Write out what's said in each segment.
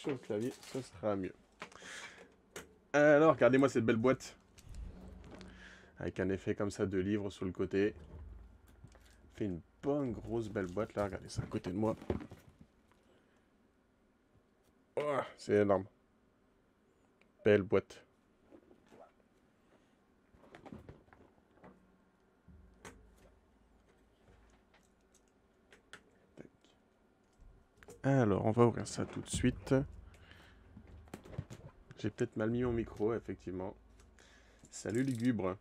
sur le clavier, ce sera mieux. Alors, regardez-moi cette belle boîte. Avec un effet comme ça de livre sur le côté. Fait une bonne grosse belle boîte là, regardez ça à côté de moi. Oh, c'est énorme. Belle boîte. Alors, on va ouvrir ça tout de suite. J'ai peut-être mal mis mon micro, effectivement. Salut Lugubre.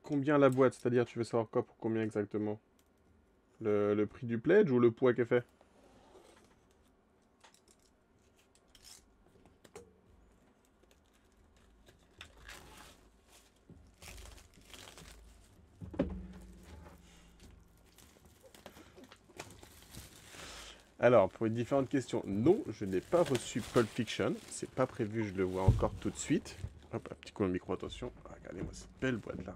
Combien la boîte? C'est-à-dire, tu veux savoir quoi pour combien exactement? Le prix du pledge ou le poids qu'elle fait? Alors, pour les différentes questions, non, je n'ai pas reçu Pulp Fiction. C'est pas prévu, je le vois encore tout de suite. Hop, un petit coup de micro, attention. Ah, regardez-moi cette belle boîte là.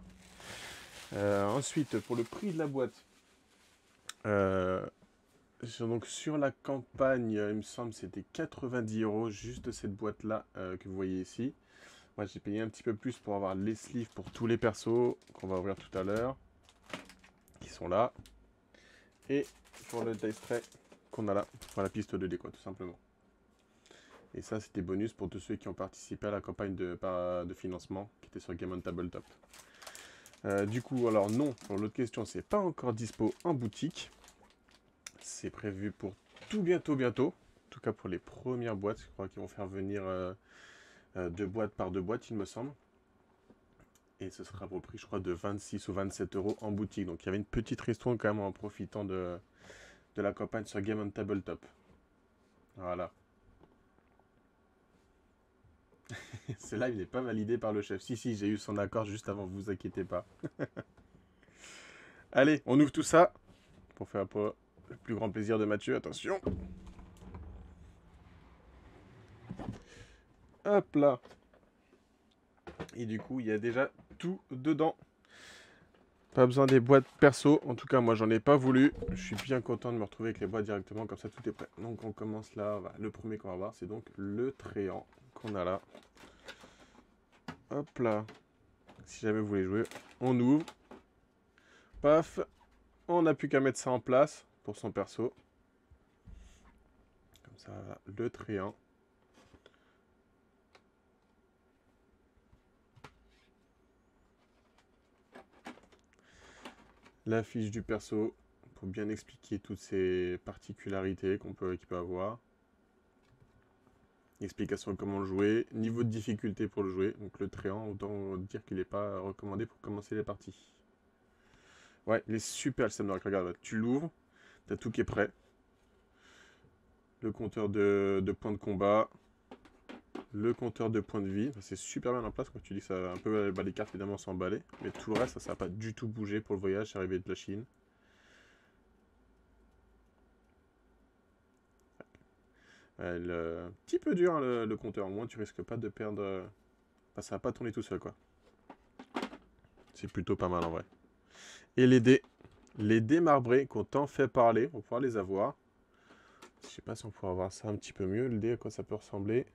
Ensuite, pour le prix de la boîte, euh, donc sur la campagne, il me semble c'était 90 € juste cette boîte là que vous voyez ici. Moi j'ai payé un petit peu plus pour avoir les sleeves pour tous les persos qu'on va ouvrir tout à l'heure, qui sont là. Et pour le dice tray qu'on a là, pour la piste 2D quoi, tout simplement. Et ça c'était bonus pour tous ceux qui ont participé à la campagne de financement qui était sur Game on Tabletop. Du coup, alors non, pour l'autre question, c'est pas encore dispo en boutique. C'est prévu pour tout bientôt, bientôt. En tout cas pour les premières boîtes, je crois qu'ils vont faire venir 2 boîtes par 2 boîtes, il me semble. Et ce sera pour le prix, je crois, de 26 ou 27 € en boutique. Donc il y avait une petite ristourne quand même en profitant de la campagne sur Game on Tabletop. Voilà. C'est là, il n'est pas validé par le chef. Si, si, j'ai eu son accord juste avant, vous inquiétez pas. Allez, on ouvre tout ça pour faire pour le plus grand plaisir de Mathieu. Attention. Hop là. Et du coup, il y a déjà tout dedans. Pas besoin des boîtes perso. En tout cas, moi, j'en ai pas voulu. Je suis bien content de me retrouver avec les boîtes directement. Comme ça, tout est prêt. Donc, on commence là. Le premier qu'on va voir, c'est donc le Tréant qu'on a là. Hop là. Si jamais vous voulez jouer, on ouvre. Paf. On n'a plus qu'à mettre ça en place pour son perso. Comme ça, le Tréant. La fiche du perso pour bien expliquer toutes ces particularités qu'il peut avoir. Explication de comment le jouer, niveau de difficulté pour le jouer. Donc le Tréant, autant dire qu'il n'est pas recommandé pour commencer les parties. Ouais, il est super le Samnorak. Regarde, tu l'ouvres, t'as tout qui est prêt. Le compteur de points de combat, le compteur de points de vie. C'est super bien en place quand tu dis ça. Un peu bah, les cartes évidemment sont emballées, mais tout le reste, ça n'a pas du tout bougé pour le voyage. C'est arrivé de la Chine. Un petit peu dur hein, le compteur. Au moins, tu risques pas de perdre. Enfin, ça va pas tourner tout seul quoi. C'est plutôt pas mal en vrai. Et les dés. Les dés marbrés qu'on t'en fait parler, on va pouvoir les avoir. Je sais pas si on pourra voir ça un petit peu mieux, le dé, à quoi ça peut ressembler.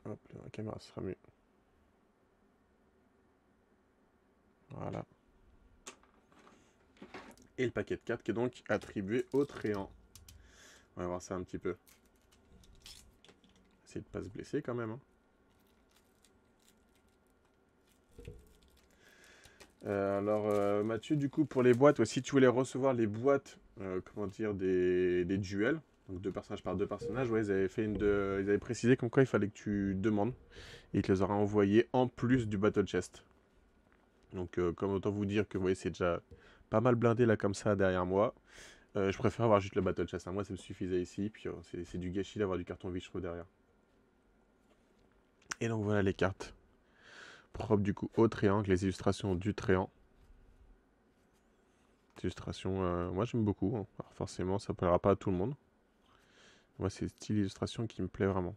Hop, la caméra sera mieux. Voilà. Et le paquet de cartes qui est donc attribué au Tréant. On va voir ça un petit peu. Essayer de pas se blesser quand même. Hein. Mathieu, du coup, pour les boîtes, si tu voulais recevoir les boîtes, comment dire, des duels, donc 2 personnages par 2 personnages, ouais, ils avaient précisé comme quoi il fallait que tu demandes et ils te les auraient envoyés en plus du Battle Chest. Donc, comme autant vous dire que vous voyez, c'est déjà pas mal blindé là comme ça derrière moi. Je préfère avoir juste le Battle Chest. Hein. Moi, ça me suffisait ici, puis c'est du gâchis d'avoir du carton vitreux derrière. Et donc voilà les cartes. Propres du coup au triangle, les illustrations du Tréant. Illustration, moi j'aime beaucoup. Hein. Alors forcément, ça ne plaira pas à tout le monde. Moi, c'est le style d'illustration qui me plaît vraiment.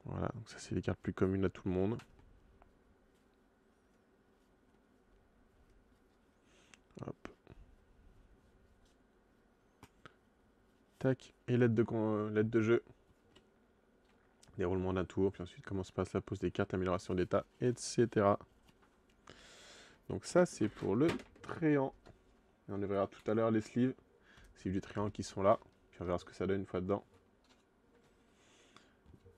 Voilà, donc ça c'est les cartes plus communes à tout le monde. Hop. Tac, et l'aide de jeu. Déroulement d'un tour, puis ensuite comment se passe la pose des cartes, amélioration d'état, etc. Donc ça, c'est pour le Tréant. Et on verra tout à l'heure les sleeves du Tréant qui sont là. Puis on verra ce que ça donne une fois dedans.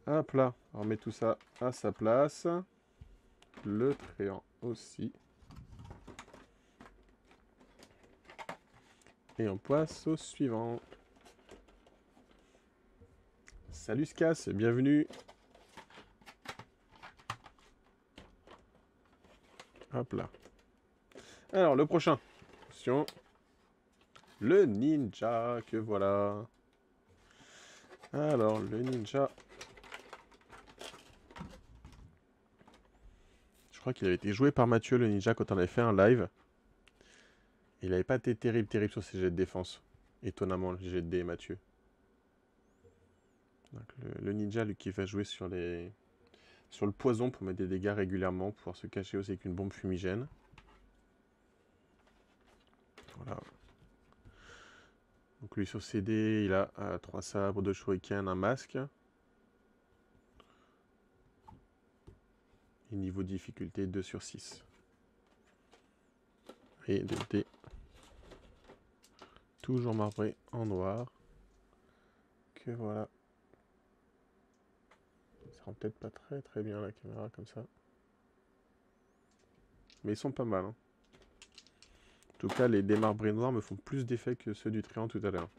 Hop là, on remet tout ça à sa place. Le Tréant aussi. Et on passe au suivant. Salut Scass, bienvenue. Hop là. Alors, le prochain. Attention. Le ninja, que voilà. Alors, le ninja. Je crois qu'il avait été joué par Mathieu, le ninja, quand on avait fait un live. Il n'avait pas été terrible sur ses jets de défense. Étonnamment, le jet de dés, Mathieu. Donc, le ninja, lui, qui va jouer sur le poison pour mettre des dégâts régulièrement, pouvoir se cacher aussi avec une bombe fumigène. Voilà. Donc lui sur CD, il a 3 sabres, 2 shurikens, un masque. Et niveau difficulté 2 sur 6. Et des dés. Toujours marbré en noir. Que voilà. Ça rend peut-être pas très bien la caméra comme ça. Mais ils sont pas mal. Hein. En tout cas, les dés marbrés noirs me font plus d'effet que ceux du Tréant tout à l'heure.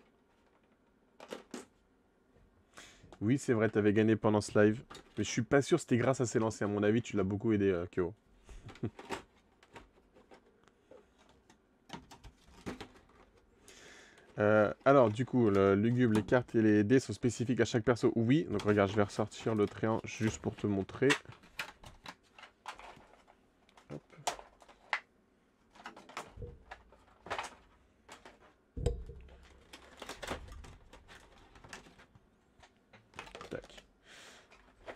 Oui, c'est vrai, t'avais gagné pendant ce live. Mais je suis pas sûr que c'était grâce à ces lancers. À mon avis, tu l'as beaucoup aidé, Kyo. Alors, du coup, le lugubre, les cartes et les dés sont spécifiques à chaque perso. Oui, donc regarde, je vais ressortir le Tréant juste pour te montrer. Hop. Tac.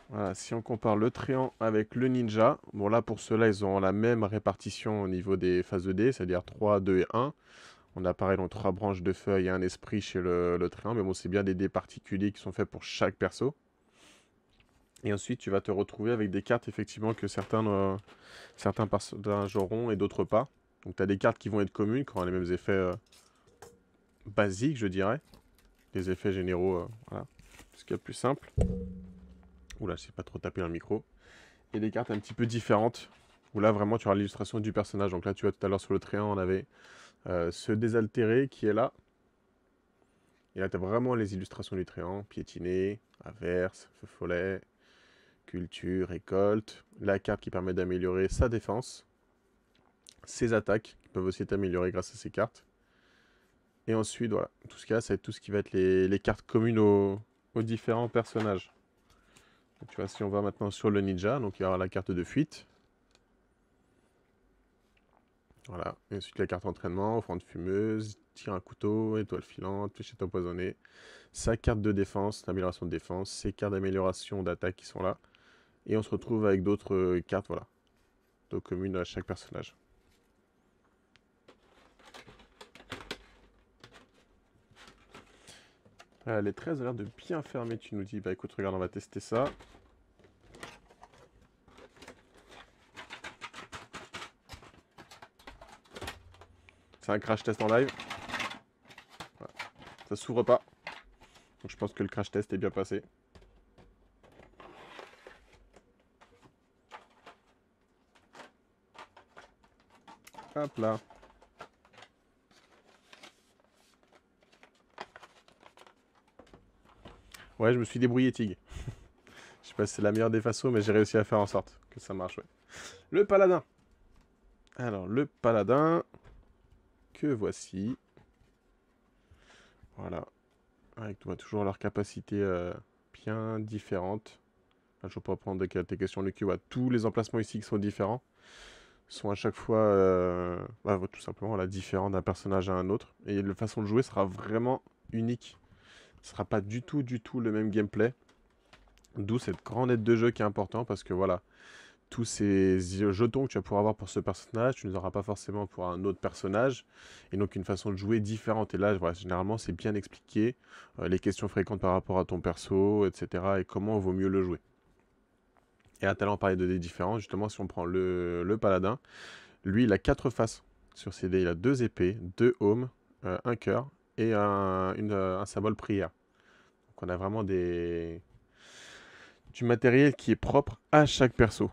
Voilà, si on compare le Tréant avec le Ninja, bon là pour ceux-là, ils ont la même répartition au niveau des phases de dés, c'est-à-dire 3, 2 et 1. On a pareil donc 3 branches de feuilles et un esprit chez le Tréant, mais bon, c'est bien des dés particuliers qui sont faits pour chaque perso. Et ensuite, tu vas te retrouver avec des cartes, effectivement, que certains personnages auront et d'autres pas. Donc, tu as des cartes qui vont être communes, qui auront les mêmes effets basiques, je dirais. Les effets généraux, voilà. Ce qu'il y a de plus simple. Oula, je sais pas trop taper dans le micro. Et des cartes un petit peu différentes, où là, vraiment, tu auras l'illustration du personnage. Donc là, tu vois, tout à l'heure, sur le Tréant, on avait ce désaltéré qui est là. Et là, tu as vraiment les illustrations du Tréant. Piétiné, averse, feu follet, culture, récolte. La carte qui permet d'améliorer sa défense. Ses attaques, qui peuvent aussi être améliorées grâce à ces cartes. Et ensuite, voilà, tout ce qu'il y a, ça va être tout ce qui va être les cartes communes aux différents personnages. Donc, tu vois, si on va maintenant sur le ninja, donc il y aura la carte de fuite. Voilà, et ensuite la carte entraînement, offrande fumeuse, tir à couteau, étoile filante, fléchette empoisonnée. Sa carte de défense, l'amélioration de défense, ses cartes d'amélioration d'attaque qui sont là. Et on se retrouve avec d'autres cartes, voilà, donc communes à chaque personnage. Les 13 ont l'air de bien fermer, tu nous dis. Bah écoute, regarde, on va tester ça. C'est un crash test en live. Voilà. Ça s'ouvre pas. Donc je pense que le crash test est bien passé. Hop là. Ouais, je me suis débrouillé, Tig. Je sais pas si c'est la meilleure des façons, mais j'ai réussi à faire en sorte que ça marche, ouais. Le paladin. Alors, le paladin, que voici. Voilà. Avec toujours leurs capacités bien différentes. Je ne vais pas prendre tes questions, Lucky. Ouais, tous les emplacements ici qui sont différents sont à chaque fois tout simplement différents d'un personnage à un autre. Et la façon de jouer sera vraiment unique. Ce sera pas du tout le même gameplay. D'où cette grande aide de jeu qui est important parce que voilà, tous ces jetons que tu vas pouvoir avoir pour ce personnage, tu ne les auras pas forcément pour un autre personnage, et donc une façon de jouer différente. Et là, voilà, généralement, c'est bien expliqué, les questions fréquentes par rapport à ton perso, etc., et comment vaut mieux le jouer. Et à talent, parler de dés différents, justement, si on prend le paladin, lui, il a 4 faces sur ses dés. Il a 2 épées, 2 aumes, un cœur, et un symbole prière. Donc on a vraiment du matériel qui est propre à chaque perso.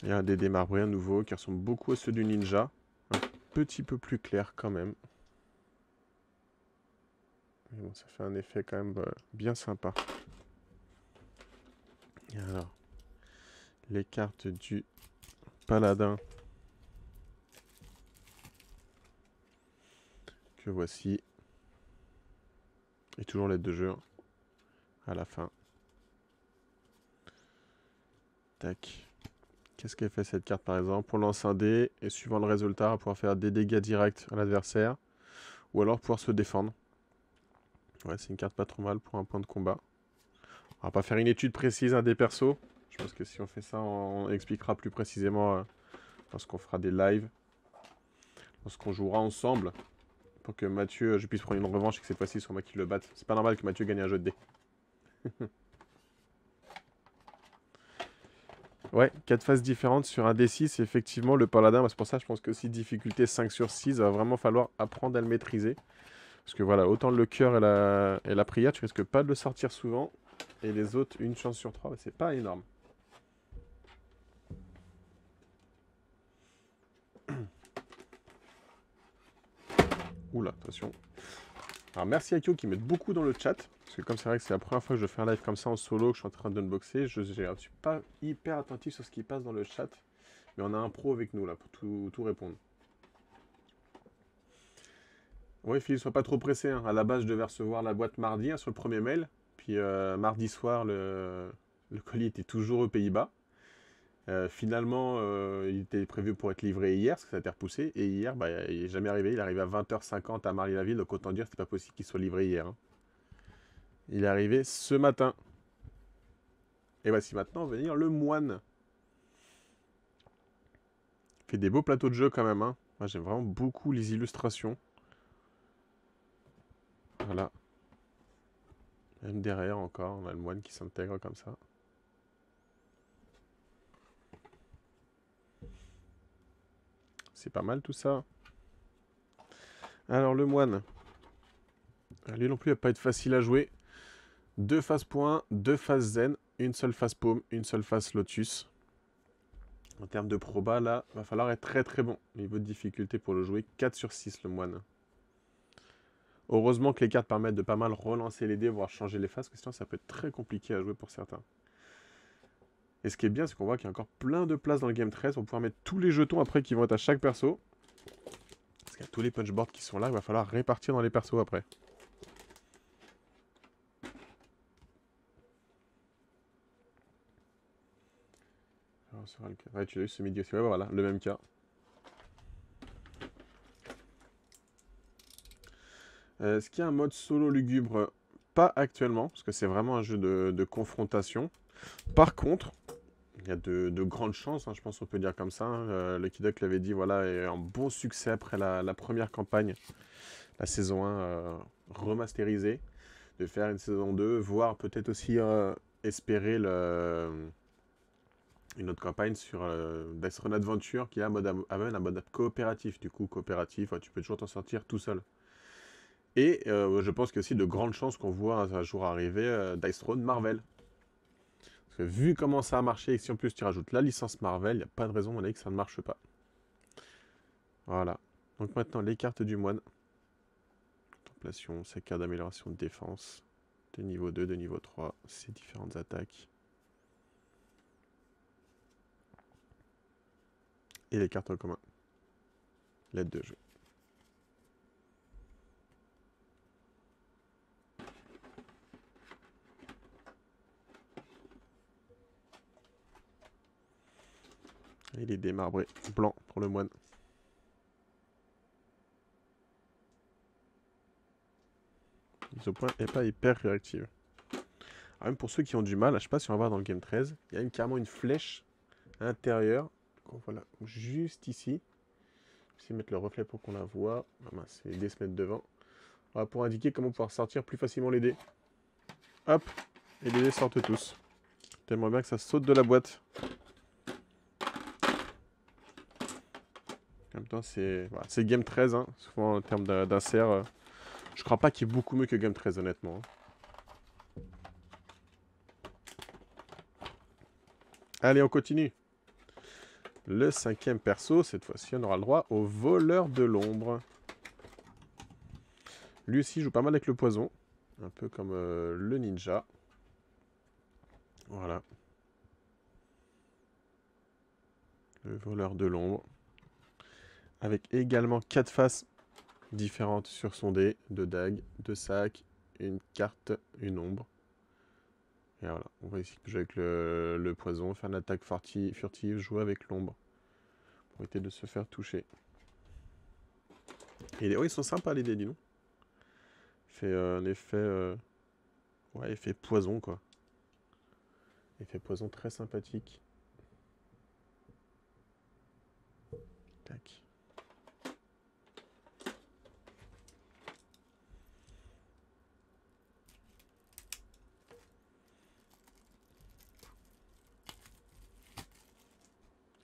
Il y a des dés marbrés à nouveau qui ressemblent beaucoup à ceux du ninja. Un petit peu plus clair quand même. Mais bon, ça fait un effet quand même bien sympa. Et alors, les cartes du paladin que voici. Et toujours l'aide de jeu hein, à la fin. Tac. Qu'est-ce qu'elle fait cette carte par exemple? Pour lancer un dé et suivant le résultat, on va pouvoir faire des dégâts directs à l'adversaire. Ou alors pouvoir se défendre. Ouais, c'est une carte pas trop mal pour un point de combat. On va pas faire une étude précise des persos. Je pense que si on fait ça, on expliquera plus précisément lorsqu'on fera des lives. Lorsqu'on jouera ensemble. Pour que Mathieu, je puisse prendre une revanche et que cette fois-ci, ce soit moi qui le batte. C'est pas normal que Mathieu gagne un jeu de dés. Ouais, 4 phases différentes sur un D6. Effectivement, le paladin, c'est pour ça que je pense que si difficulté 5 sur 6, va vraiment falloir apprendre à le maîtriser. Parce que voilà, autant le cœur et la prière, tu risques pas de le sortir souvent. Et les autres, une chance sur 3, c'est pas énorme. Oula, attention. Alors merci à Kyo qui m'aide beaucoup dans le chat. Parce que comme c'est vrai que c'est la première fois que je fais un live comme ça en solo, que je suis en train d'unboxer, je suis pas hyper attentif sur ce qui passe dans le chat. Mais on a un pro avec nous là pour tout répondre. Oui, Philippe, sois pas trop pressé. Hein. À la base, je devais recevoir la boîte mardi hein, sur le premier mail. Puis mardi soir, le colis était toujours aux Pays-Bas. Finalement, il était prévu pour être livré hier, parce que ça a été repoussé. Et hier, bah, il n'est jamais arrivé. Il est arrivé à 20h50 à Marly-la-Ville, donc autant dire que c'était pas possible qu'il soit livré hier. Hein. Il est arrivé ce matin. Et voici maintenant venir le moine. Il fait des beaux plateaux de jeu quand même. Hein. Moi, j'aime vraiment beaucoup les illustrations. Voilà. Même derrière encore, on a le moine qui s'intègre comme ça. C'est pas mal tout ça. Alors le moine. Lui non plus, il va pas être facile à jouer. 2 phases point, 2 phases zen, une seule phase paume, une seule phase lotus. En termes de proba, là, va falloir être très très bon. Niveau de difficulté pour le jouer, 4 sur 6 le moine. Heureusement que les cartes permettent de pas mal relancer les dés, voire changer les phases, parce que sinon ça peut être très compliqué à jouer pour certains. Et ce qui est bien, c'est qu'on voit qu'il y a encore plein de place dans le Game 13 pour pouvoir mettre tous les jetons après qui vont être à chaque perso. Parce qu'il y a tous les punchboards qui sont là, il va falloir répartir dans les persos après. Ouais, tu l'as eu ce midi aussi. Ouais, voilà, le même cas. Est-ce qu'il y a un mode solo lugubre? Pas actuellement, parce que c'est vraiment un jeu de confrontation. Par contre, il y a de grandes chances, hein, je pense qu'on peut dire comme ça. Hein. Le Kidok l'avait dit, voilà, et un bon succès après la première campagne, la saison 1 remasterisée, de faire une saison 2, voire peut-être aussi espérer une autre campagne sur Dice Run Adventure qui amène un mode coopératif. Du coup, coopératif, ouais, tu peux toujours t'en sortir tout seul. Et je pense qu'il y a aussi de grandes chances qu'on voit un jour arriver Dice Throne Marvel. Parce que vu comment ça a marché, et si en plus tu rajoutes la licence Marvel, il n'y a pas de raison que ça ne marche pas. Voilà. Donc maintenant, les cartes du moine. Contemplation, ses cartes d'amélioration de défense. De niveau 2, de niveau 3, ses différentes attaques. Et les cartes en commun. L'aide de jeu. Et les dés marbrés blancs pour le moine. Ce point n'est pas hyper réactive. Alors même pour ceux qui ont du mal, je sais pas si on va voir dans le Game 13, il y a carrément une flèche intérieure. Donc, voilà, juste ici. Je vais essayer de mettre le reflet pour qu'on la voit. Ah mince, les dés se mettent devant. Voilà, pour indiquer comment pouvoir sortir plus facilement les dés. Hop, et les dés sortent tous. Tellement bien que ça saute de la boîte. En même temps, c'est voilà, Game 13, hein. Souvent en termes d'insert. Je crois pas qu'il y ait beaucoup mieux que Game 13, honnêtement. Allez, on continue. Le 5e perso, cette fois-ci, on aura le droit au voleur de l'ombre. Lui aussi joue pas mal avec le poison. Un peu comme le ninja. Voilà. Le voleur de l'ombre. Avec également 4 faces différentes sur son dé. 2 dagues, 2 sacs, une carte, une ombre. Et voilà, on va ici jouer avec le poison, faire une attaque furtive, jouer avec l'ombre. Pour éviter de se faire toucher. Et ils sont sympas les dés, dis donc. Fait un effet... ouais, effet poison, quoi. Effet poison très sympathique. Tac.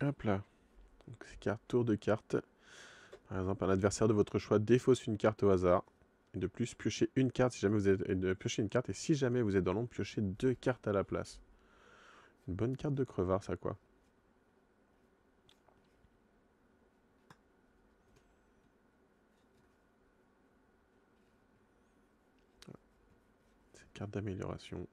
Hop là. Donc, c'est carte, tour de carte. Par exemple, un adversaire de votre choix défausse une carte au hasard. Et de plus, piochez une carte si jamais vous êtes. Piochez une carte et si jamais vous êtes dans l'ombre, piochez 2 cartes à la place. Une bonne carte de crevard, ça quoi. C'est carte d'amélioration.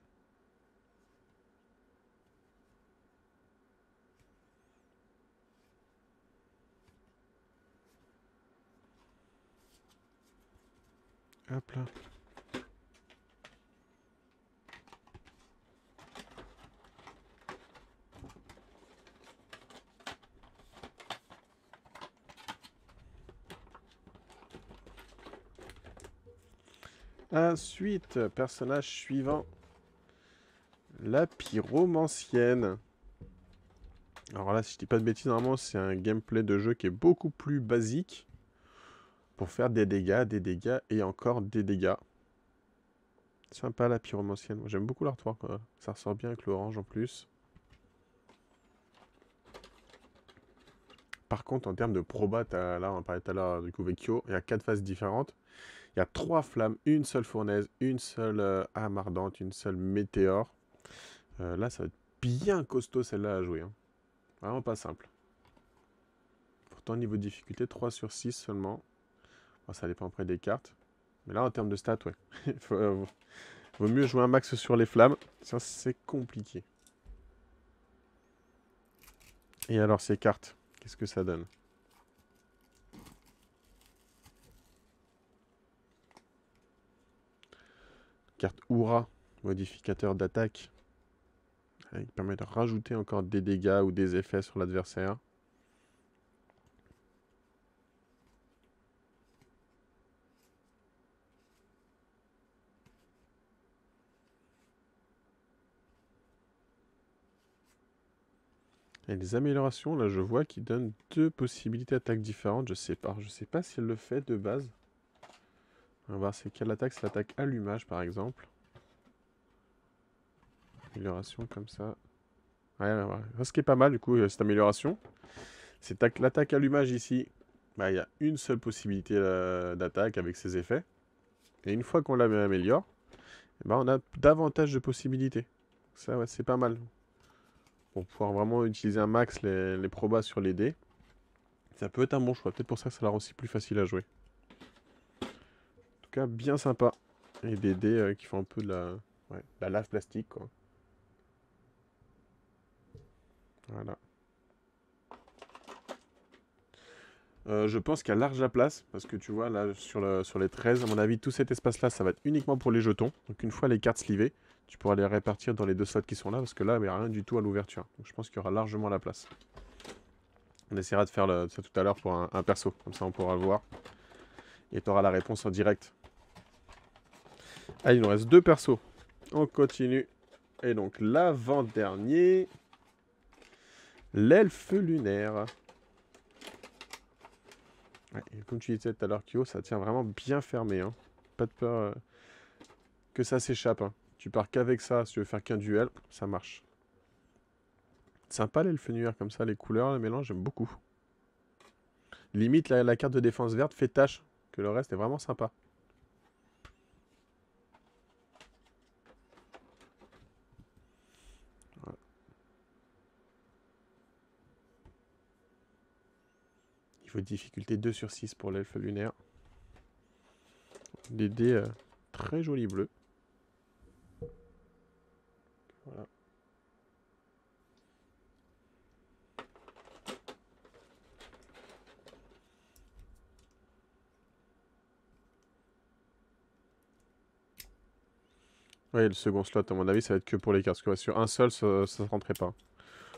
Hop là. Ensuite, personnage suivant. La pyromancienne. Alors là, si je dis pas de bêtises, normalement, c'est un gameplay de jeu qui est beaucoup plus basique. Pour faire des dégâts et encore des dégâts. Sympa la pyromancienne. J'aime beaucoup l'artwork. Ça ressort bien avec l'orange en plus. Par contre, en termes de proba, là, on parlait tout à l'heure du coup Vecchio, il y a 4 phases différentes. Il y a 3 flammes, une seule fournaise, une seule âme ardente, une seule météore. Là, ça va être bien costaud celle-là à jouer. Hein. Vraiment pas simple. Pourtant, niveau de difficulté, 3 sur 6 seulement. Bon, ça dépend après des cartes. Mais là, en termes de stats, ouais. Vaut mieux jouer un max sur les flammes. Ça, c'est compliqué. Et alors, ces cartes, qu'est-ce que ça donne? Carte Oura, modificateur d'attaque. Il permet de rajouter encore des dégâts ou des effets sur l'adversaire. Et les améliorations, là je vois qu'ils donnent 2 possibilités d'attaque différentes. Je sais pas si elle le fait de base. On va voir c'est quelle attaque. C'est l'attaque allumage par exemple. Amélioration comme ça. Ouais. Ce qui est pas mal du coup, cette amélioration. C'est l'attaque allumage ici. Bah, il y a une seule possibilité d'attaque avec ses effets. Et une fois qu'on l'améliore, bah, on a davantage de possibilités. Ça, ouais, c'est pas mal. Pour pouvoir vraiment utiliser un max les probas sur les dés. Ça peut être un bon choix. Peut-être pour ça que ça la rend aussi plus facile à jouer. En tout cas, bien sympa. Et des dés qui font un peu de la lave plastique, quoi. Voilà. Je pense qu'il y a large la place, parce que tu vois, là, sur les 13, à mon avis, tout cet espace-là, ça va être uniquement pour les jetons. Donc une fois les cartes slivées, tu pourras les répartir dans les 2 slots qui sont là, parce que là, il n'y a rien du tout à l'ouverture. Donc je pense qu'il y aura largement la place. On essaiera de faire ça tout à l'heure pour un perso, comme ça on pourra le voir. Et tu auras la réponse en direct. Allez, il nous reste 2 persos. On continue. Et donc l'avant-dernier, L'elfe lunaire. Ouais, et comme tu disais tout à l'heure, Kyo, ça tient vraiment bien fermé. Hein. Pas de peur que ça s'échappe. Hein. Tu pars qu'avec ça, si tu veux faire qu'un duel, ça marche. Sympa l'elfe lunaire comme ça, les couleurs, le mélange, j'aime beaucoup. Limite, la carte de défense verte fait tâche, que le reste est vraiment sympa. Voilà. Il faut difficulté 2 sur 6 pour l'elfe lunaire. Des dés très jolis bleus. Voilà. Ouais, le second slot, à mon avis, ça va être que pour les cartes. Parce que ouais, sur un seul, ça ne rentrait pas.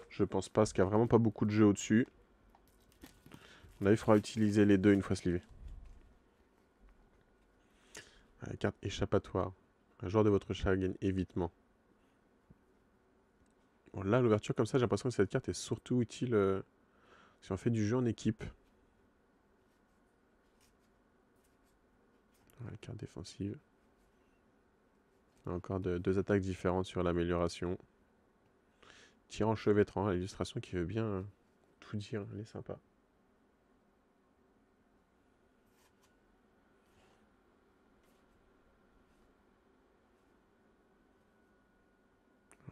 Je pense pas, parce qu'il n'y a vraiment pas beaucoup de jeux au-dessus. À mon avis, il faudra utiliser les deux une fois slivé. La carte échappatoire. Un joueur de votre chat gagne évitement. Bon, là, l'ouverture comme ça, j'ai l'impression que cette carte est surtout utile si on fait du jeu en équipe. La carte défensive. Encore deux attaques différentes sur l'amélioration. Tir enchevêtrant, l'illustration qui veut bien tout dire, elle est sympa.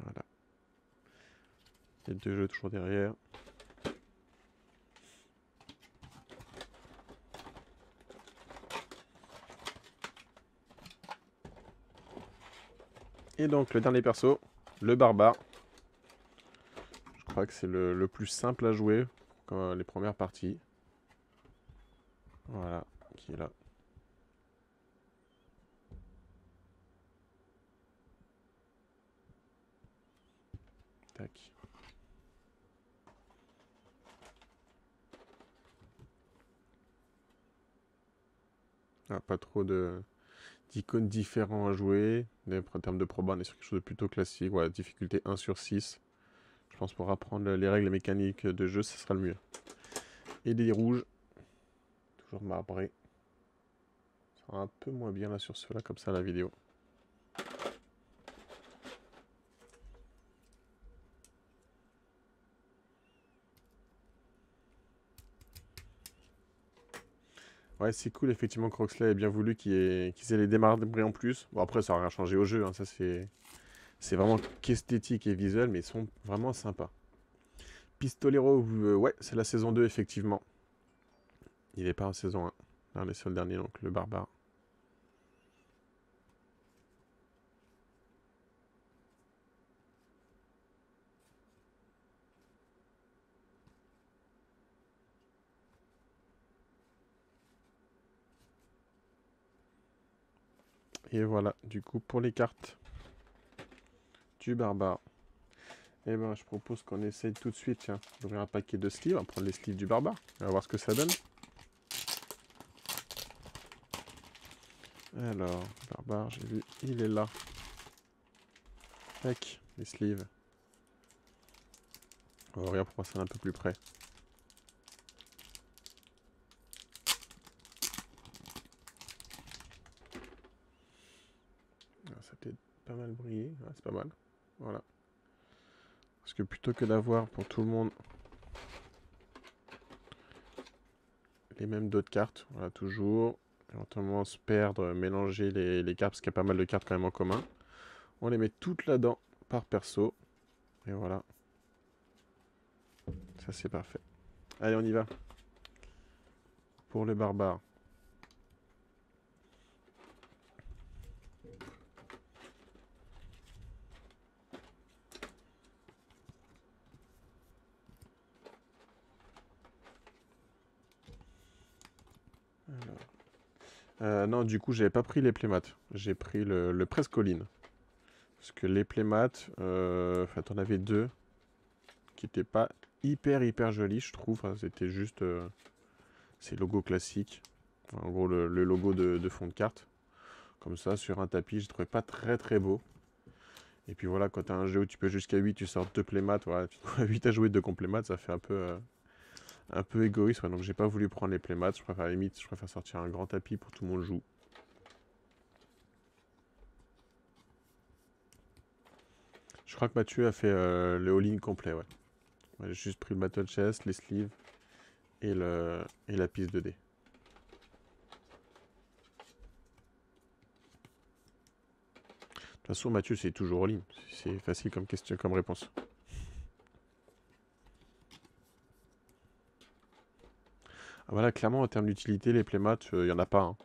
Voilà. Il y a deux jeux toujours derrière. Et donc le dernier perso, le barbare. Je crois que c'est le plus simple à jouer, comme les premières parties. Voilà, qui est là. Tac. Ah, pas trop d'icônes différents à jouer. En termes de proba, on est sur quelque chose de plutôt classique. Voilà, difficulté 1 sur 6. Je pense pour apprendre les règles mécaniques de jeu, ce sera le mieux. Et des rouges. Toujours marbré. Ça sera un peu moins bien là sur ceux-là, comme ça, la vidéo. Ouais, c'est cool, effectivement, Croxley ait bien voulu qu'ils aient les démarbrés en plus. Bon, après, ça n'a rien changé au jeu, hein, ça c'est vraiment qu'esthétique et visuel, mais ils sont vraiment sympas. Pistolero, ouais, c'est la saison 2, effectivement. Il n'est pas en saison 1. Là, on est sur le dernier, donc le barbare. Et voilà, du coup, pour les cartes du barbare. Eh ben, je propose qu'on essaye tout de suite, tiens, d'ouvrir un paquet de sleeves. On va prendre les sleeves du barbare. On va voir ce que ça donne. Alors, barbare, j'ai vu, il est là. Tac, les sleeves. On va regarder pour ça un peu plus près. Alors, ça a peut-être pas mal brillé. Ah, c'est pas mal. Voilà. Parce que plutôt que d'avoir pour tout le monde les mêmes d'autres cartes, voilà, toujours, éventuellement se perdre, mélanger les cartes, parce qu'il y a pas mal de cartes quand même en commun. On les met toutes là-dedans par perso. Et voilà. Ça, c'est parfait. Allez, on y va. Pour le barbare. Non, du coup, j'avais pas pris les playmates. J'ai pris le presse-colline. Parce que les playmates, t'en avais deux qui n'étaient pas hyper jolis, je trouve. Enfin, c'était juste ces logos classiques. Enfin, en gros, le logo de fond de carte. Comme ça, sur un tapis, je trouvais pas très beau. Et puis voilà, quand tu as un jeu où tu peux jusqu'à 8, tu sors 2 playmats, voilà, tu trouves 8 à jouer 2 complémats, ça fait un peu égoïste. Ouais, donc j'ai pas voulu prendre les playmats, je préfère limite, je préfère sortir un grand tapis pour tout le monde joue. Je crois que Mathieu a fait le all-in complet, ouais. J'ai juste pris le battle chest, les sleeves et la piste de dés. De toute façon, Mathieu, c'est toujours all-in. C'est facile comme question, comme réponse. Ah, voilà, clairement, en termes d'utilité, les playmats, il n'y en a pas. Hein.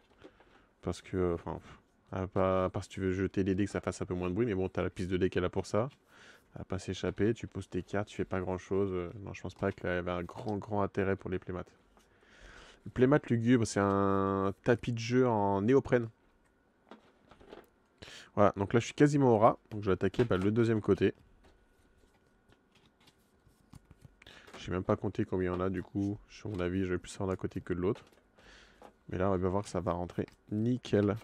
Parce que, enfin, à part si tu veux jeter des dés que ça fasse un peu moins de bruit, mais bon, t'as la piste de dés qui est là pour ça. Elle va pas s'échapper, tu poses tes cartes, tu fais pas grand chose. Non, je pense pas qu'il y avait un grand intérêt pour les playmats. Le playmat lugubre, c'est un tapis de jeu en néoprène. Voilà, donc là je suis quasiment au ras, donc je vais attaquer le deuxième côté. Je sais même pas compter combien il y en a du coup, sur mon avis je vais plus avoir d'un côté que de l'autre. Mais là on va bien voir que ça va rentrer nickel.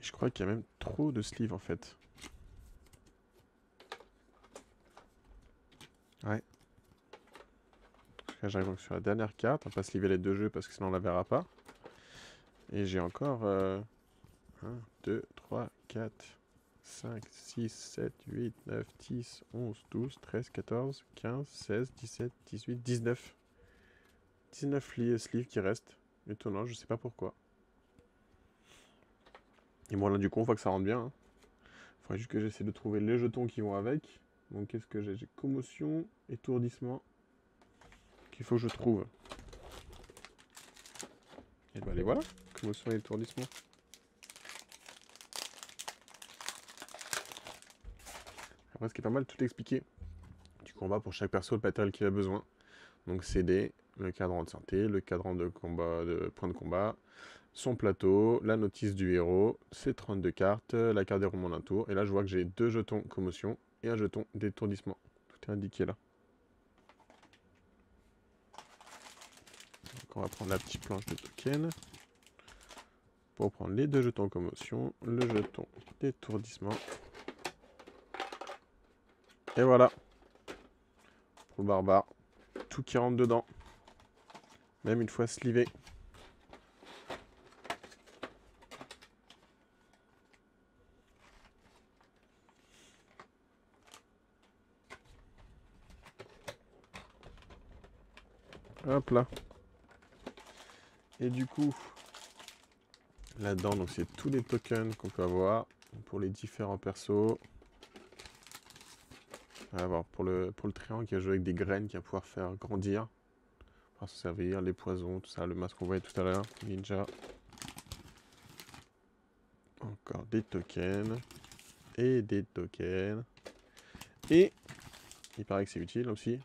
Et je crois qu'il y a même trop de sleeves en fait. Ouais. Là j'arrive donc sur la dernière carte, on va pas sleever les deux jeux parce que sinon on la verra pas. Et j'ai encore 1, 2, 3, 4, 5, 6, 7, 8, 9, 10, 11, 12, 13, 14, 15, 16, 17, 18, 19. 19 sleeves qui restent. Étonnant, je sais pas pourquoi. Et bon là du coup on voit que ça rentre bien. Hein. Faudrait juste que j'essaie de trouver les jetons qui vont avec. Donc qu'est-ce que j'ai? J'ai commotion, étourdissement. Qu'il faut que je trouve. Et ben les voilà. Commotion et étourdissement. Après ce qui est pas mal, tout expliqué. Du combat pour chaque perso, le matériel qu'il a besoin. Donc CD, le cadran de santé, le cadran de combat, de point de combat, son plateau, la notice du héros, ses 32 cartes, la carte déroulement d'un tour. Et là, je vois que j'ai 2 jetons commotion et un jeton d'étourdissement. Tout est indiqué là. Donc on va prendre la petite planche de token pour prendre les 2 jetons commotion, le jeton d'étourdissement. Et voilà. Pour le barbare. Tout qui rentre dedans. Même une fois slivé. Hop là. Et du coup, là-dedans, donc c'est tous les tokens qu'on peut avoir pour les différents persos. On va voir pour le triangle qui va jouer avec des graines qui va pouvoir faire grandir. On va se servir, les poisons, tout ça, le masque qu'on voyait tout à l'heure, ninja. Encore des tokens. Et des tokens. Et, il paraît que c'est utile aussi,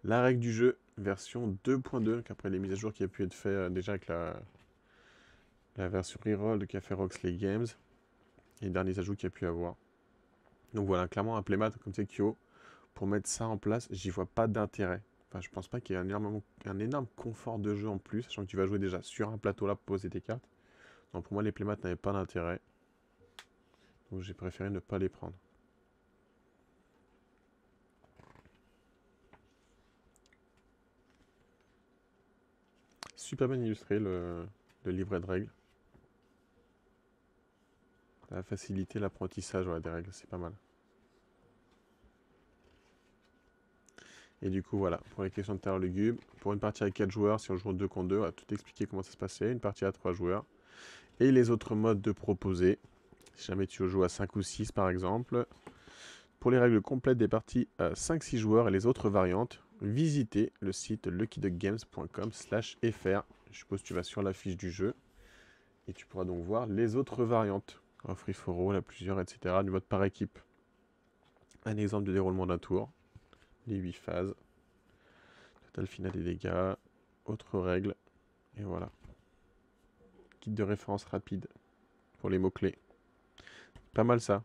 la règle du jeu, version 2.2, qu'après les mises à jour qui a pu être fait déjà avec la version reroll de Café Roxley Games, et les derniers ajouts qu'il y a pu avoir. Donc voilà, clairement un playmat comme c'est Kyo, pour mettre ça en place, j'y vois pas d'intérêt. Enfin, je pense pas qu'il y ait un énorme confort de jeu en plus, sachant que tu vas jouer déjà sur un plateau là pour poser tes cartes. Donc pour moi, les playmats n'avaient pas d'intérêt. Donc j'ai préféré ne pas les prendre. Super bien illustré le livret de règles. Ça va faciliter l'apprentissage des règles, c'est pas mal. Et du coup, voilà, pour les questions de terreur lugubre, pour une partie à 4 joueurs, si on joue en 2 contre 2, on va tout expliquer comment ça se passait. Une partie à 3 joueurs. Et les autres modes de proposer. Si jamais tu joues à 5 ou 6 par exemple. Pour les règles complètes des parties à 5-6 joueurs et les autres variantes, visitez le site luckyduckgames.com/fr. Je suppose que tu vas sur la fiche du jeu. Et tu pourras donc voir les autres variantes. Free for all, à plusieurs, etc. Du mode par équipe. Un exemple de déroulement d'un tour. Les 8 phases. Total final des dégâts. autre règle. Et voilà. Kit de référence rapide pour les mots-clés. Pas mal ça.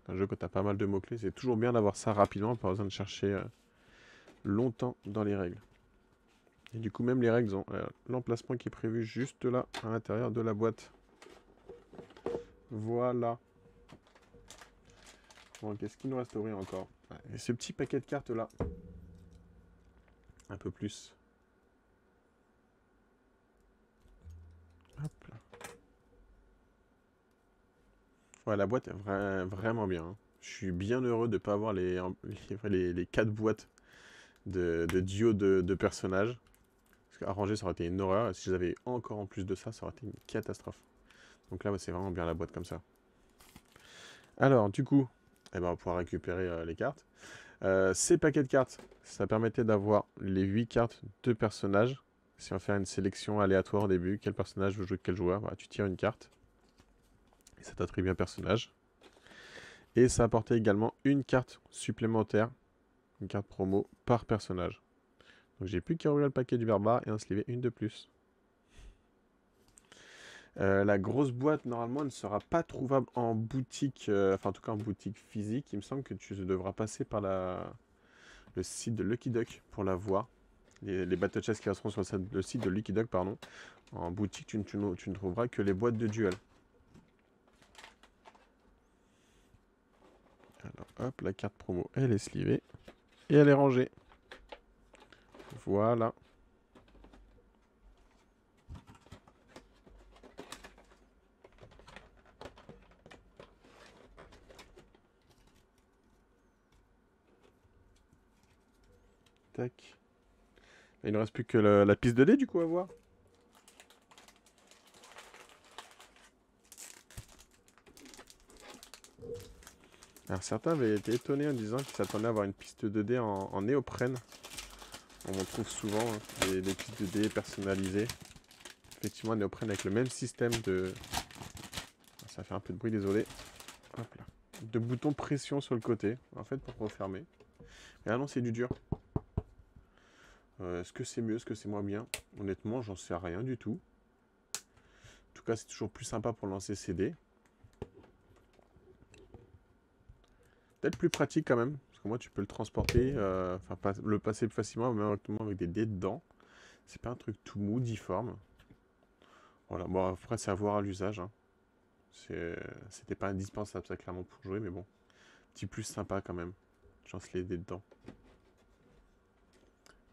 Un jeu quand t'as pas mal de mots-clés, c'est toujours bien d'avoir ça rapidement, pas besoin de chercher longtemps dans les règles. Et du coup, même les règles ont l'emplacement qui est prévu juste là, à l'intérieur de la boîte. Voilà. Bon, qu'est-ce qu'il nous reste à ouvrir encore? Et ce petit paquet de cartes là. Un peu plus. Hop là. Ouais, la boîte est vraiment bien. Hein. Je suis bien heureux de ne pas avoir les 4 boîtes de duo de personnages. Parce qu'à ranger, ça aurait été une horreur. Et si j'avais encore en plus de ça, ça aurait été une catastrophe. Donc là, ouais, c'est vraiment bien la boîte comme ça. Alors, du coup, eh ben, on va pouvoir récupérer les cartes. Ces paquets de cartes, ça permettait d'avoir les 8 cartes de personnages. Si on fait une sélection aléatoire au début, quel personnage veut jouer quel joueur, bah, tu tires une carte. Et ça t'attribue un personnage. Et ça apportait également une carte supplémentaire, une carte promo par personnage. Donc j'ai plus qu'à ouvrir le paquet du barbare et en sliver une de plus. La grosse boîte, normalement, elle ne sera pas trouvable en boutique, enfin en tout cas en boutique physique. Il me semble que tu devras passer par le site de Lucky Duck pour la voir. Les battle chests qui resteront sur le site de Lucky Duck, pardon. En boutique, tu ne trouveras que les boîtes de duel. Alors hop, la carte promo, elle est slivée. Et elle est rangée. Voilà. Tac. Il ne reste plus que la piste de dés du coup à voir. Alors certains avaient été étonnés en disant qu'ils s'attendaient à avoir une piste de dés en néoprène. On en trouve souvent hein, des pistes de dés personnalisées. Effectivement, néoprène avec le même système de... Ça fait un peu de bruit, désolé. Hop là. De boutons pression sur le côté, en fait, pour refermer. Mais ah non, c'est du dur. Est-ce que c'est mieux, est-ce que c'est moins bien? Honnêtement, j'en sais rien du tout. En tout cas, c'est toujours plus sympa pour lancer ses dés. Peut-être plus pratique quand même, parce que moi tu peux le transporter, enfin le passer plus facilement, même avec des dés dedans. C'est pas un truc tout mou, difforme. Voilà, bon après c'est à voir à l'usage. Hein. C'était pas indispensable ça clairement pour jouer, mais bon. Petit plus sympa quand même. Je lance les dés dedans.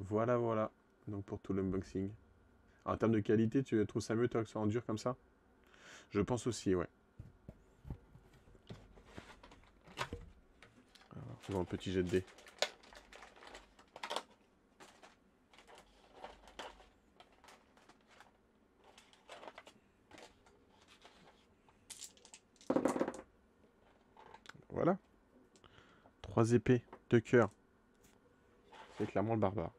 Voilà, voilà. Donc pour tout l'unboxing. En termes de qualité, tu trouves ça mieux toi que ça en dur comme ça? Je pense aussi, ouais. Alors, faisons un petit jet de dés. Voilà. 3 épées, 2 cœurs. C'est clairement le barbare.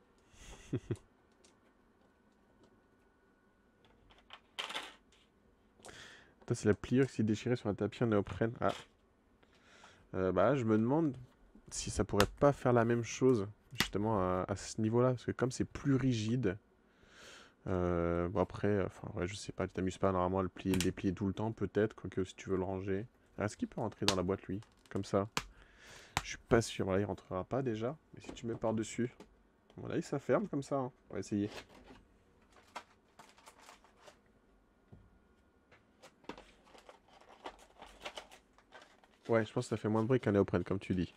C'est la pliure qui s'est déchirée sur un tapis en néoprène. Ah. Bah, je me demande si ça pourrait pas faire la même chose, justement, à ce niveau-là. Parce que comme c'est plus rigide, bon après, enfin, ouais, je sais pas, tu t'amuses pas normalement à le déplier tout le temps, peut-être, quoique si tu veux le ranger. Est-ce qu'il peut rentrer dans la boîte, lui? Comme ça. Je suis pas sûr. Voilà, il rentrera pas déjà. Mais si tu mets par-dessus, voilà, ça ferme comme ça. Hein. On va essayer. Ouais, je pense que ça fait moins de bruit qu'un néoprène, comme tu dis.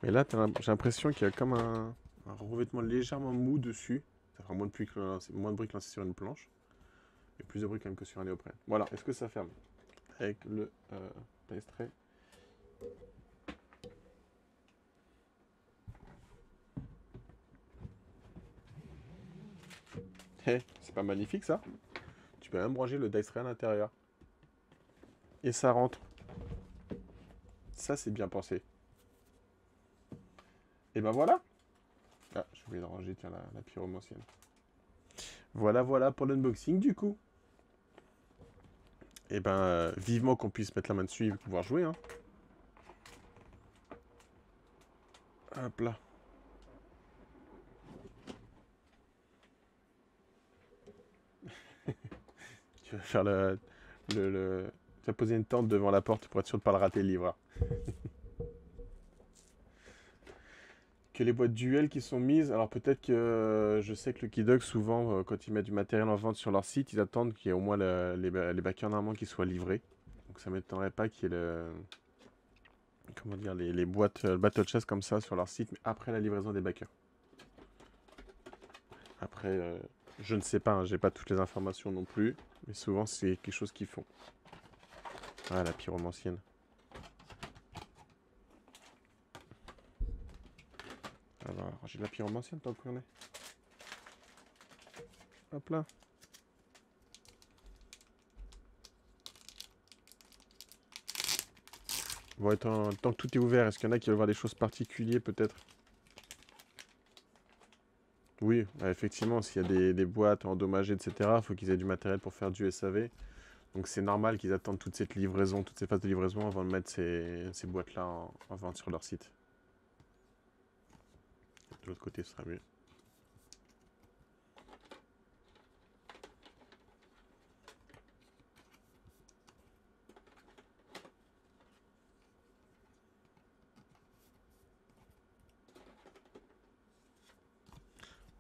Mais là, j'ai l'impression qu'il y a comme un revêtement légèrement mou dessus. Ça fera moins de bruit que lancer sur une planche. Et plus de bruit quand même que sur un néoprène. Voilà, est-ce que ça ferme? Avec le extrait. Hé, c'est pas magnifique ça? Tu peux même brancher le dice tray à l'intérieur. Et ça rentre. Ça, c'est bien pensé. Et ben voilà. Ah, j'ai oublié de ranger, tiens, la pyromancienne. Voilà, voilà pour l'unboxing du coup. Et ben, vivement qu'on puisse mettre la main dessus et pouvoir jouer. Hein. Hop là. Tu vas faire tu vas poser une tente devant la porte pour être sûr de ne pas le rater, le livreur. Que les boîtes duel qui sont mises, alors peut-être que je sais que Lucky Duck, souvent, quand ils mettent du matériel en vente sur leur site, ils attendent qu'il y ait au moins les backers normalement qui soient livrés. Donc ça m'étonnerait pas qu'il y ait comment dire, les boîtes Battle Chess comme ça sur leur site, mais après la livraison des backers. Après, je ne sais pas, hein, j'ai pas toutes les informations non plus, mais souvent c'est quelque chose qu'ils font. Ah, la pyromancienne. Alors, j'ai de la pyromancienne tant qu'on en est. Hop là. Bon, et tant que tout est ouvert, est-ce qu'il y en a qui veulent voir des choses particulières peut-être? Oui, bah, effectivement, s'il y a des boîtes endommagées, etc., il faut qu'ils aient du matériel pour faire du SAV. Donc c'est normal qu'ils attendent toute cette livraison, toutes ces phases de livraison avant de mettre ces boîtes-là en vente sur leur site. De l'autre côté, ce sera mieux.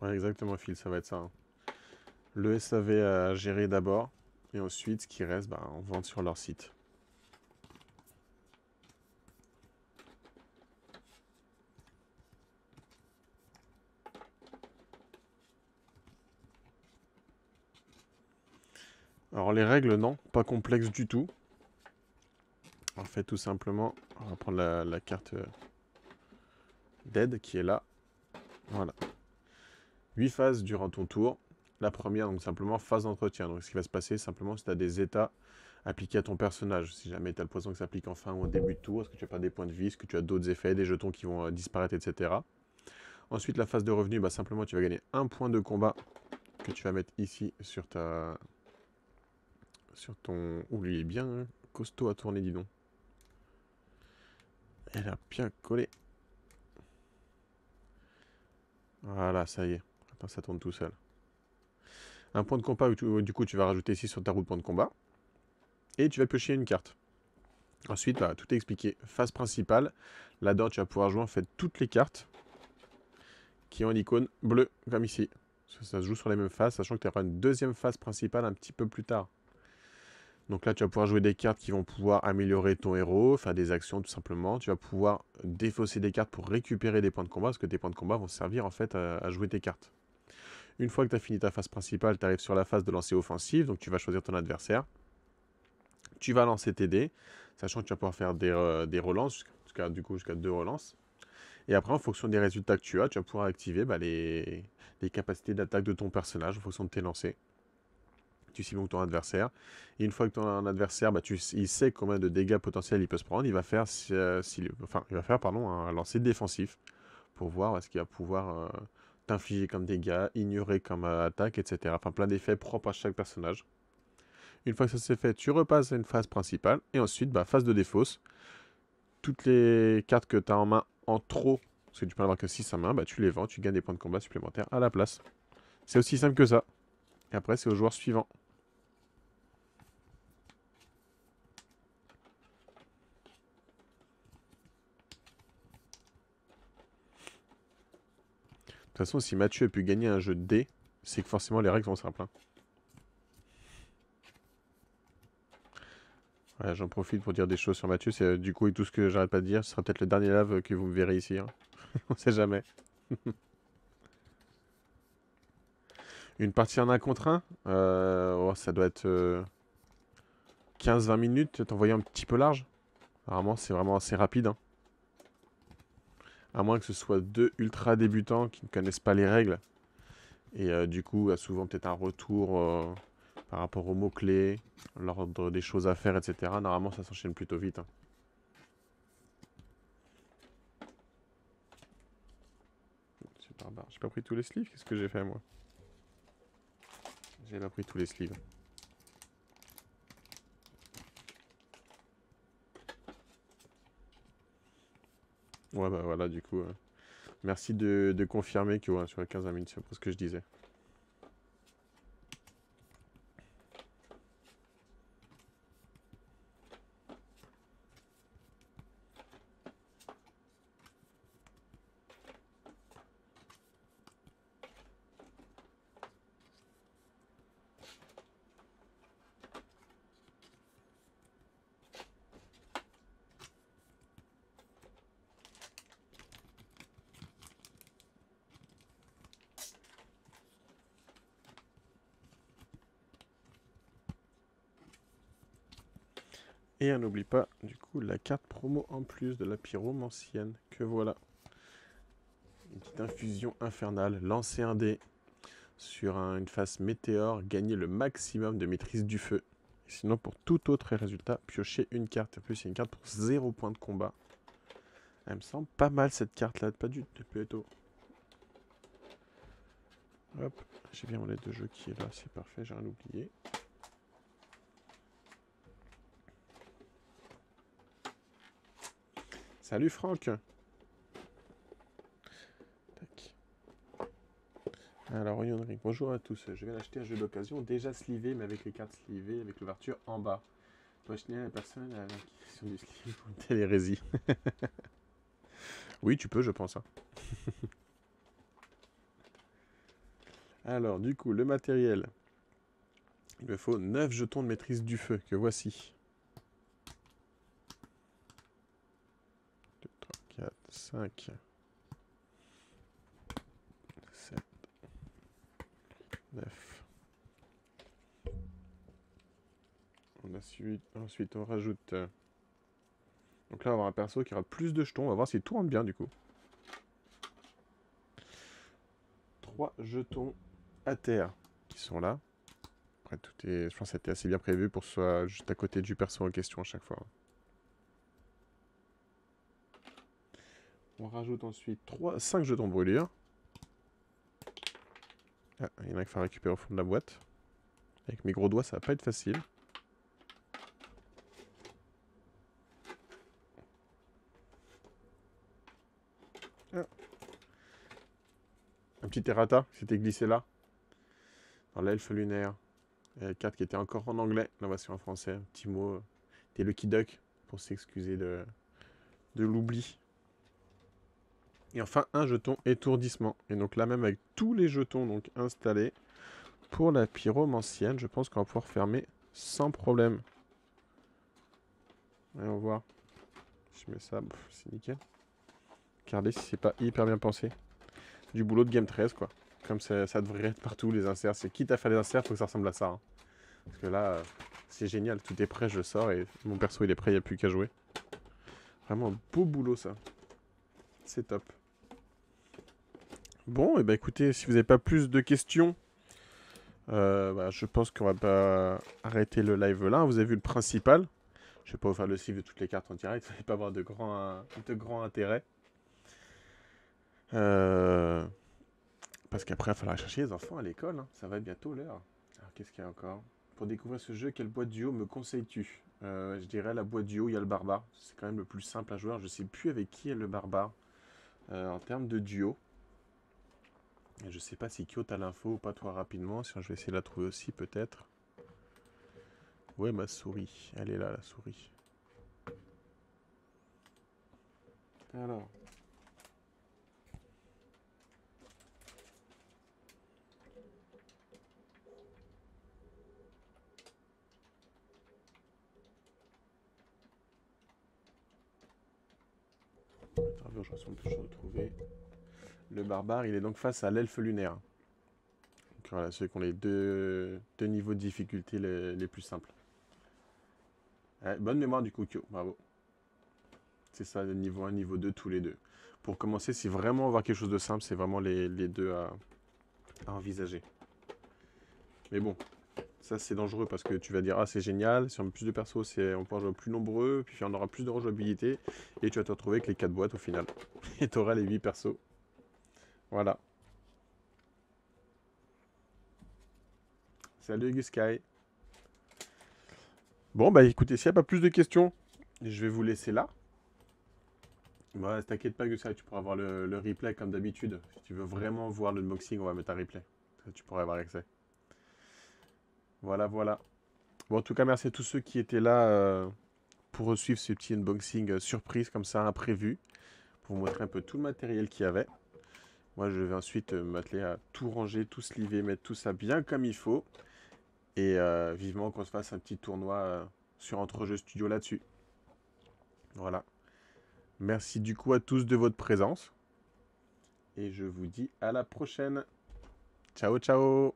Ouais, exactement, Phil, ça va être ça, hein. Le SAV à gérer d'abord, et ensuite, ce qui reste, bah, en vente sur leur site. Alors les règles, non, pas complexes du tout. En fait, tout simplement, on va prendre la carte d'aide qui est là. Voilà. 8 phases durant ton tour. La première, donc simplement, phase d'entretien. Donc ce qui va se passer, simplement, c'est que tu as des états appliqués à ton personnage. Si jamais tu as le poison qui s'applique en fin ou au début de tour, est-ce que tu n'as pas des points de vie, est-ce que tu as d'autres effets, des jetons qui vont disparaître, etc. Ensuite, la phase de revenu, bah, simplement, tu vas gagner un point de combat que tu vas mettre ici sur ton... Ouh, lui, il est bien costaud à tourner, dis donc. Elle a bien collé. Voilà, ça y est. Attends, ça tourne tout seul. Un point de combat, du coup, tu vas rajouter ici sur ta roue de point de combat. Et tu vas piocher une carte. Ensuite, bah, tout est expliqué. Phase principale. Là-dedans, tu vas pouvoir jouer en fait toutes les cartes qui ont l'icône bleue, comme ici. Ça se joue sur les mêmes phases, sachant que tu auras une deuxième phase principale un petit peu plus tard. Donc là, tu vas pouvoir jouer des cartes qui vont pouvoir améliorer ton héros, faire des actions tout simplement. Tu vas pouvoir défausser des cartes pour récupérer des points de combat, parce que tes points de combat vont servir en fait à jouer tes cartes. Une fois que tu as fini ta phase principale, tu arrives sur la phase de lancer offensive, donc tu vas choisir ton adversaire. Tu vas lancer tes dés, sachant que tu vas pouvoir faire des relances, jusqu'à 2 relances. Et après, en fonction des résultats que tu vas pouvoir activer les capacités d'attaque de ton personnage en fonction de tes lancers. Tu cibles donc ton adversaire. Et une fois que ton adversaire, il sait combien de dégâts potentiels il peut se prendre, il va faire, un lancer défensif pour voir ce qu'il va pouvoir t'infliger comme dégâts, ignorer comme attaque, etc. Enfin, plein d'effets propres à chaque personnage. Une fois que ça c'est fait, tu repasses à une phase principale. Et ensuite, phase de défausse. Toutes les cartes que tu as en main en trop, parce que tu peux en avoir que 6 en main, tu les vends, tu gagnes des points de combat supplémentaires à la place. C'est aussi simple que ça. Et après, c'est au joueur suivant. De toute façon, si Mathieu a pu gagner un jeu de dés, c'est que forcément les règles sont simples, hein. Ouais, j'en profite pour dire des choses sur Mathieu. C'est du coup, et tout ce que j'arrête pas de dire, ce sera peut-être le dernier live que vous me verrez ici, hein. On sait jamais. Une partie en 1 contre 1, ça doit être 15-20 minutes, t'envoyer un petit peu large. Apparemment, c'est vraiment assez rapide, hein. À moins que ce soit 2 ultra débutants qui ne connaissent pas les règles. Et du coup, souvent peut-être un retour par rapport aux mots-clés, l'ordre des choses à faire, etc. Normalement, ça s'enchaîne plutôt vite, hein. Super barre. J'ai pas pris tous les sleeves, qu'est-ce que j'ai fait moi? J'ai pas pris tous les sleeves. Ouais, bah voilà, du coup. Merci de confirmer que sur les 15 minutes, c'est pour ce que je disais. Et on n'oublie pas, du coup, la carte promo en plus de la pyromancienne. Que voilà. Une petite infusion infernale. Lancer un dé sur une face météore. Gagner le maximum de maîtrise du feu. Et sinon, pour tout autre résultat, piocher une carte. En plus, c'est une carte pour 0 point de combat. Elle me semble pas mal cette carte-là. Pas du tout plutôt. Hop. J'ai bien mon aide de jeu qui est là. C'est parfait, j'ai rien oublié. Salut Franck. Tac. Alors, Orion Ring, bonjour à tous. Je viens d'acheter un jeu d'occasion déjà slivé, mais avec les cartes slivées, avec l'ouverture en bas. Dois-je signaler à la personne à l'acquisition du sleeve pour une telle hérésie? Oui, tu peux, je pense. Hein. Alors, du coup, le matériel. Il me faut 9 jetons de maîtrise du feu, que voici. 2, 3, 4, 5, 7, 9. Ensuite, on rajoute... Donc là, on va avoir un perso qui aura plus de jetons. On va voir si tout rentre bien, du coup. 3 jetons à terre qui sont là. Après, tout est... Je pense que c'était assez bien prévu pour que ce soit juste à côté du perso en question à chaque fois. On rajoute ensuite 5 jetons de brûlure. Ah, il y en a qu'il faut récupérer au fond de la boîte. Avec mes gros doigts, ça va pas être facile. Ah. Un petit errata qui s'était glissé là. Dans l'elfe lunaire. La carte qui était encore en anglais. La voici en français. Un petit mot. Des Lucky Duck pour s'excuser de l'oubli. Et enfin, un jeton étourdissement. Et donc là, même avec tous les jetons donc installés, pour la pyromancienne, je pense qu'on va pouvoir fermer sans problème. Allons voir. Je mets ça, c'est nickel. Regardez si c'est pas hyper bien pensé. Du boulot de Game 13, quoi. Comme ça devrait être partout, les inserts. C'est quitte à faire les inserts, faut que ça ressemble à ça. Hein. Parce que là, c'est génial. Tout est prêt, je sors et mon perso, il est prêt, il n'y a plus qu'à jouer. Vraiment un beau boulot, ça. C'est top. Bon, et bah écoutez, si vous n'avez pas plus de questions, je pense qu'on va pas arrêter le live là. Vous avez vu le principal. Je vais pas vous faire le cible de toutes les cartes en direct. Il va pas avoir de grand intérêt. Parce qu'après, il va falloir chercher les enfants à l'école. Hein. Ça va être bientôt l'heure. Alors, qu'est-ce qu'il y a encore? Pour découvrir ce jeu, quelle boîte duo me conseilles-tu? Je dirais la boîte duo, il y a le barbare. C'est quand même le plus simple à jouer. Je sais plus avec qui est le barbare en termes de duo. Et je sais pas si Kyo t'as l'info ou pas toi rapidement. Sinon, je vais essayer de la trouver aussi peut-être. Ouais, ma souris. Elle est là, la souris. Alors. Je vais retrouver. Le barbare, il est donc face à l'elfe lunaire. Donc voilà, ceux qui ont les deux niveaux de difficulté les plus simples. Ouais, bonne mémoire du coup, Kyo, bravo. C'est ça, le niveau 1, niveau 2, tous les deux. Pour commencer, si vraiment on veut quelque chose de simple, c'est vraiment les deux à envisager. Mais bon, ça c'est dangereux parce que tu vas dire, ah c'est génial, si on met plus de persos, on pourra jouer plus nombreux, puis on aura plus de rejouabilité, et tu vas te retrouver avec les 4 boîtes au final. Et tu auras les 8 persos. Voilà. Salut Guskai. Bon, bah écoutez, s'il n'y a pas plus de questions, je vais vous laisser là. Bah, t'inquiète pas, Guskai, tu pourras voir le replay comme d'habitude. Si tu veux vraiment voir l'unboxing, on va mettre un replay. Tu pourras avoir accès. Voilà, voilà. Bon, en tout cas, merci à tous ceux qui étaient là pour suivre ce petit unboxing surprise comme ça, imprévu. Pour vous montrer un peu tout le matériel qu'il y avait. Moi, je vais ensuite m'atteler à tout ranger, tout sliver, mettre tout ça bien comme il faut. Et vivement qu'on se fasse un petit tournoi sur Entrejeux Studio là-dessus. Voilà. Merci du coup à tous de votre présence. Et je vous dis à la prochaine. Ciao, ciao!